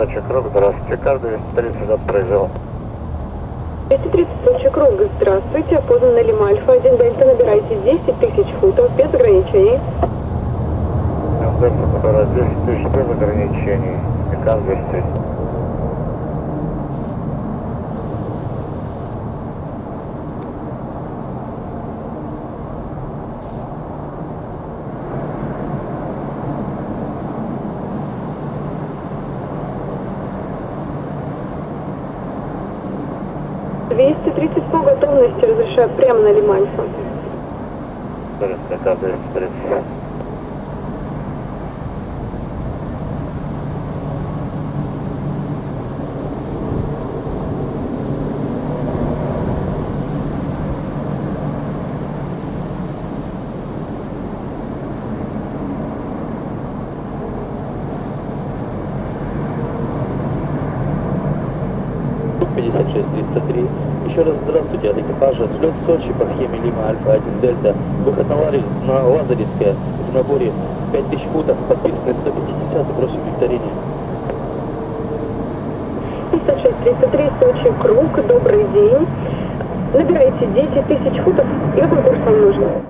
Сочи Круг, здравствуйте, кар 230 отправил. 230 Сочи Круг, здравствуйте, опознана Лима Альфа 1 Дельта, набирайте 10 тысяч футов без ограничений. Дельта, набирает 10 тысяч без ограничений, кар 230. По готовности разрешаю прямо на Лима Альфа. Кар 230. Еще раз здравствуйте, от экипажа. Взлет в Сочи по схеме Лима Альфа 1 Дельта. Выход на Лазаревское в наборе 5000 футов, подписанный 150 и просим викторине. 56-303 Сочи Круг, добрый день. Набирайте 10 тысяч футов. Какой курс вам нужен?